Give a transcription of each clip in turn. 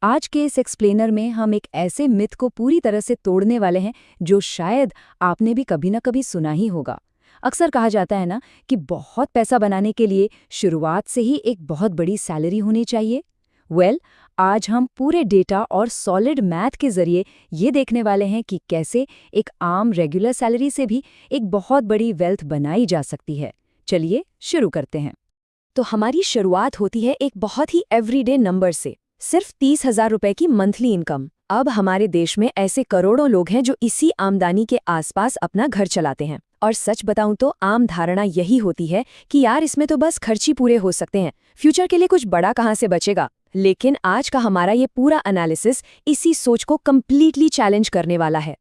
आज के इस एक्सप्लेनर में हम एक ऐसे मिथ को पूरी तरह से तोड़ने वाले हैं जो शायद आपने भी कभी ना कभी सुना ही होगा। अक्सर कहा जाता है ना कि बहुत पैसा बनाने के लिए शुरुआत से ही एक बहुत बड़ी सैलरी होनी चाहिए। आज हम पूरे डेटा और सॉलिड मैथ के जरिए ये देखने वाले हैं कि कैसे एक आम रेगुलर सैलरी से भी एक बहुत बड़ी वेल्थ बनाई जा सकती है। चलिए शुरू करते हैं। तो हमारी शुरुआत होती है एक बहुत ही एवरीडे नंबर से, सिर्फ 30,000 रुपए की मंथली इनकम। अब हमारे देश में ऐसे करोड़ों लोग हैं जो इसी आमदनी के आसपास अपना घर चलाते हैं। और सच बताऊं तो आम धारणा यही होती है कि यार इसमें तो बस खर्च ही पूरे हो सकते हैं, फ्यूचर के लिए कुछ बड़ा कहाँ से बचेगा। लेकिन आज का हमारा ये पूरा एनालिसिस इसी सोच को कंप्लीटली चैलेंज करने वाला है।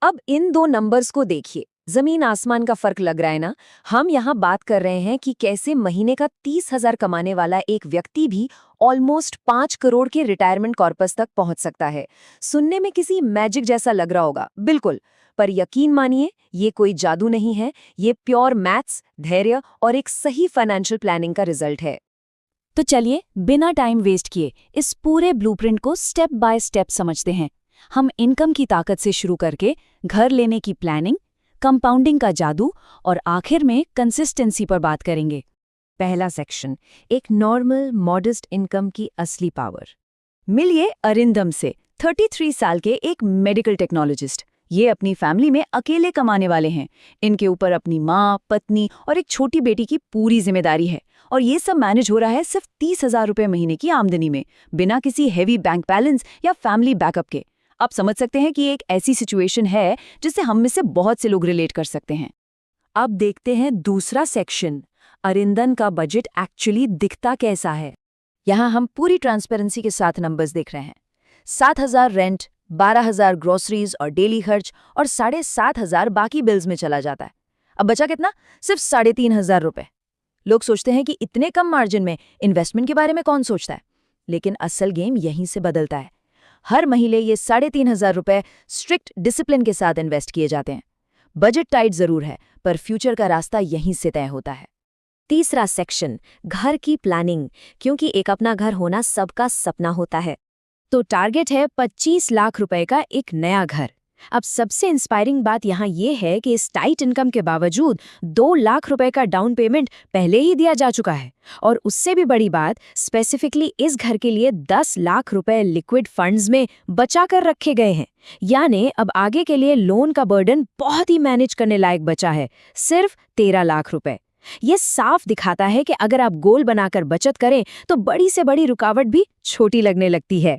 अब इन दो नंबर्स को देखिए, जमीन आसमान का फर्क लग रहा है ना। हम यहाँ बात कर रहे हैं कि कैसे महीने का 30,000 कमाने वाला एक व्यक्ति भी ऑलमोस्ट 5 करोड़ के रिटायरमेंट कॉर्पस तक पहुंच सकता है। सुनने में किसी मैजिक जैसा लग रहा होगा, बिल्कुल, पर यकीन मानिए ये कोई जादू नहीं है, ये प्योर मैथ्स, धैर्य और एक सही फाइनेंशियल प्लानिंग का रिजल्ट है। तो चलिए बिना टाइम वेस्ट किए इस पूरे ब्लूप्रिंट को स्टेप बाय स्टेप समझते हैं। हम इनकम की ताकत से शुरू करके घर लेने की प्लानिंग, कंपाउंडिंग का जादू और आखिर में कंसिस्टेंसी पर बात करेंगे। पहला सेक्शन, एक नॉर्मल मॉडेस्ट इनकम की असली पावर। मिलिए अरिंदम से, 33 साल के एक मेडिकल टेक्नोलॉजिस्ट। ये अपनी फैमिली में अकेले कमाने वाले हैं। इनके ऊपर अपनी माँ, पत्नी और एक छोटी बेटी की पूरी जिम्मेदारी है। और ये सब मैनेज हो रहा है सिर्फ 30,000 रुपये महीने की आमदनी में, बिना किसी हैवी बैंक बैलेंस या फैमिली बैकअप के। आप समझ सकते हैं कि एक ऐसी सिचुएशन है जिससे हम में से बहुत से लोग रिलेट कर सकते हैं। अब देखते हैं दूसरा सेक्शन, अरिंदन का बजट एक्चुअली दिखता कैसा है। यहाँ हम पूरी ट्रांसपेरेंसी के साथ नंबर्स देख रहे हैं। 7,000 रेंट, 12,000 ग्रोसरीज और डेली खर्च और 7,500 बाकी बिल्स में चला जाता है। अब बचा कितना? सिर्फ 3,500 रुपए। लोग सोचते हैं कि इतने कम मार्जिन में इन्वेस्टमेंट के बारे में कौन सोचता है, लेकिन असल गेम यहीं से बदलता है। हर महीने ये 3,500 रुपए स्ट्रिक्ट डिसिप्लिन के साथ इन्वेस्ट किए जाते हैं। बजट टाइट जरूर है, पर फ्यूचर का रास्ता यहीं से तय होता है। तीसरा सेक्शन, घर की प्लानिंग, क्योंकि एक अपना घर होना सबका सपना होता है। तो टारगेट है 25 लाख रुपए का एक नया घर। अब सबसे इंस्पायरिंग बात यहाँ ये है कि इस टाइट इनकम के बावजूद 2 लाख रुपए का डाउन पेमेंट पहले ही दिया जा चुका है। और उससे भी बड़ी बात, स्पेसिफिकली इस घर के लिए 10 लाख रुपए लिक्विड फंड्स में बचा कर रखे गए हैं। यानी अब आगे के लिए लोन का बर्डन बहुत ही मैनेज करने लायक बचा है, सिर्फ 13 लाख रुपए। ये साफ दिखाता है कि अगर आप गोल बनाकर बचत करें तो बड़ी से बड़ी रुकावट भी छोटी लगने लगती है।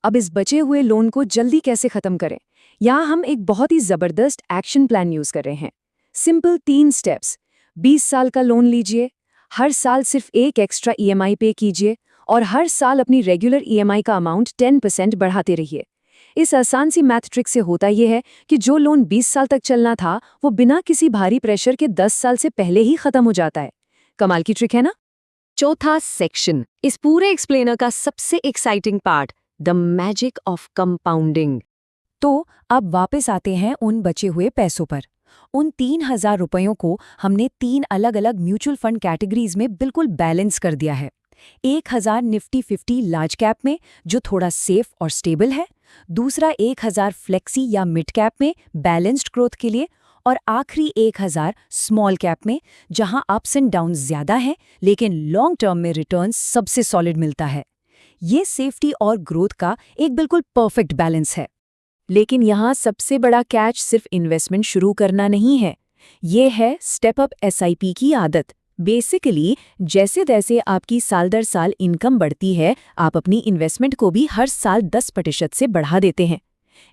अब इस बचे हुए लोन को जल्दी कैसे खत्म करें, यहाँ हम एक बहुत ही जबरदस्त एक्शन प्लान यूज कर रहे हैं। Simple 3 steps. 20 साल का लोन लीजिए, हर साल सिर्फ एक एक्स्ट्रा ईएमआई पे कीजिए और हर साल अपनी रेगुलर ईएमआई का अमाउंट 10% बढ़ाते रहिए। इस आसान सी मैथ ट्रिक से होता यह है कि जो लोन 20 साल तक चलना था वो बिना किसी भारी प्रेशर के 10 साल से पहले ही खत्म हो जाता है। कमाल की ट्रिक है ना। चौथा सेक्शन, इस पूरे एक्सप्लेनर का सबसे exciting part, the magic of compounding. तो अब वापस आते हैं उन बचे हुए पैसों पर। उन 3,000 रुपयों को हमने 3 अलग अलग म्यूचुअल फंड कैटेगरीज में बिल्कुल बैलेंस कर दिया है। 1,000 निफ्टी 50 लार्ज कैप में, जो थोड़ा सेफ और स्टेबल है। दूसरा 1,000 फ्लेक्सी या मिड कैप में, बैलेंस्ड ग्रोथ के लिए। और आखिरी 1,000 स्मॉल कैप में, जहां अप्स एंड डाउन ज्यादा हैं लेकिन लॉन्ग टर्म में रिटर्न सबसे सॉलिड मिलता है। ये सेफ्टी और ग्रोथ का एक बिल्कुल परफेक्ट बैलेंस है। लेकिन यहाँ सबसे बड़ा कैच सिर्फ इन्वेस्टमेंट शुरू करना नहीं है, ये है स्टेप अप एसआईपी की आदत। बेसिकली जैसे जैसे आपकी साल दर साल इनकम बढ़ती है, आप अपनी इन्वेस्टमेंट को भी हर साल 10% से बढ़ा देते हैं।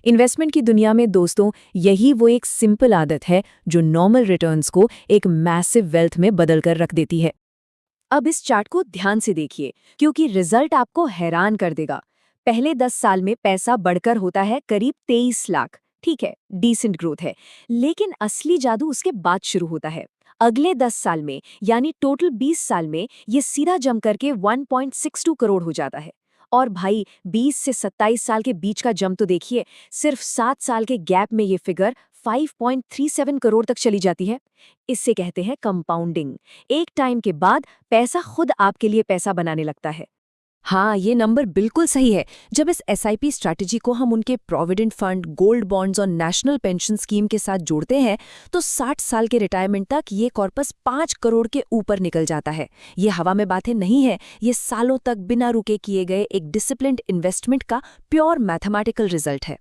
इन्वेस्टमेंट की दुनिया में दोस्तों, यही वो एक सिंपल आदत है जो नॉर्मल रिटर्न्स को एक मैसिव वेल्थ में बदल कर रख देती है। अब इस चार्ट को ध्यान से देखिए, क्योंकि रिजल्ट आपको हैरान कर देगा। पहले 10 साल में पैसा बढ़कर होता है करीब 23 लाख। ठीक है, डिसेंट ग्रोथ है, लेकिन असली जादू उसके बाद शुरू होता है। अगले 10 साल में, यानी टोटल 20 साल में, ये सीधा जम करके 1.62 करोड़ हो जाता है। और भाई 20 से 27 साल के बीच का जम तो देखिए, सिर्फ 7 साल के गैप में ये फिगर 5.37 करोड़ तक चली जाती है। इससे कहते हैं कंपाउंडिंग। एक टाइम के बाद पैसा खुद आपके लिए पैसा बनाने लगता है। हाँ, ये नंबर बिल्कुल सही है। जब इस एसआईपी स्ट्रैटेजी को हम उनके प्रोविडेंट फंड, गोल्ड बॉन्ड्स और नेशनल पेंशन स्कीम के साथ जोड़ते हैं, तो 60 साल के रिटायरमेंट तक ये कॉर्पस 5 करोड़ के ऊपर निकल जाता है। ये हवा में बातें नहीं है, ये सालों तक बिना रुके किए गए एक डिसिप्लिन्ड इन्वेस्टमेंट का प्योर मैथमेटिकल रिजल्ट है।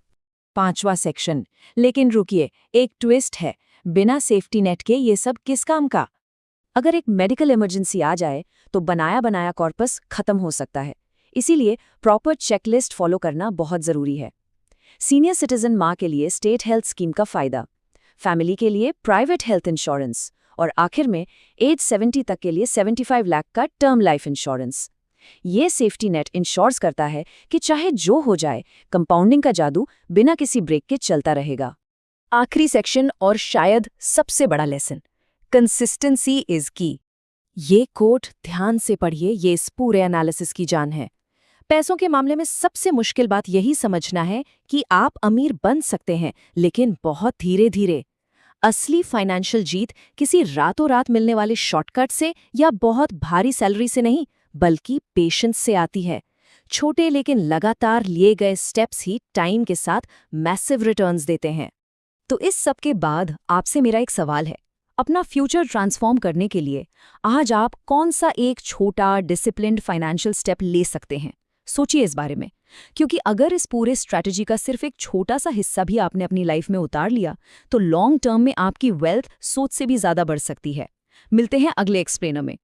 5वां सेक्शन। लेकिन रुकिए, एक ट्विस्ट है। बिना सेफ्टी नेट के ये सब किस काम का? अगर एक मेडिकल इमरजेंसी आ जाए तो बनाया बनाया कॉर्पस खत्म हो सकता है। इसीलिए प्रॉपर चेकलिस्ट फॉलो करना बहुत जरूरी है। सीनियर सिटीजन माँ के लिए स्टेट हेल्थ स्कीम का फायदा, फैमिली के लिए प्राइवेट हेल्थ इंश्योरेंस और आखिर में एज 70 तक के लिए 75 लाख का टर्म लाइफ इंश्योरेंस। ये सेफ्टी नेट इंश्योर्स करता है कि चाहे जो हो जाए, कंपाउंडिंग का जादू बिना किसी ब्रेक के चलता रहेगा। आखिरी सेक्शन और शायद सबसे बड़ा लेसन, कंसिस्टेंसी इज की। ये कोट ध्यान से पढ़िए, ये इस पूरे एनालिसिस की जान है। पैसों के मामले में सबसे मुश्किल बात यही समझना है कि आप अमीर बन सकते हैं, लेकिन बहुत धीरे धीरे। असली फाइनेंशियल जीत किसी रातों रात मिलने वाले शॉर्टकट से या बहुत भारी सैलरी से नहीं, बल्कि पेशेंस से आती है। छोटे लेकिन लगातार लिए गए स्टेप्स ही टाइम के साथ मैसिव रिटर्न्स देते हैं। तो इस सब के बाद आपसे मेरा एक सवाल है, अपना फ्यूचर ट्रांसफॉर्म करने के लिए आज आप कौन सा एक छोटा डिसिप्लिन्ड फाइनेंशियल स्टेप ले सकते हैं? सोचिए इस बारे में, क्योंकि अगर इस पूरे स्ट्रैटेजी का सिर्फ एक छोटा सा हिस्सा भी आपने अपनी लाइफ में उतार लिया, तो लॉन्ग टर्म में आपकी वेल्थ सोच से भी ज्यादा बढ़ सकती है। मिलते हैं अगले एक्सप्लेनर में।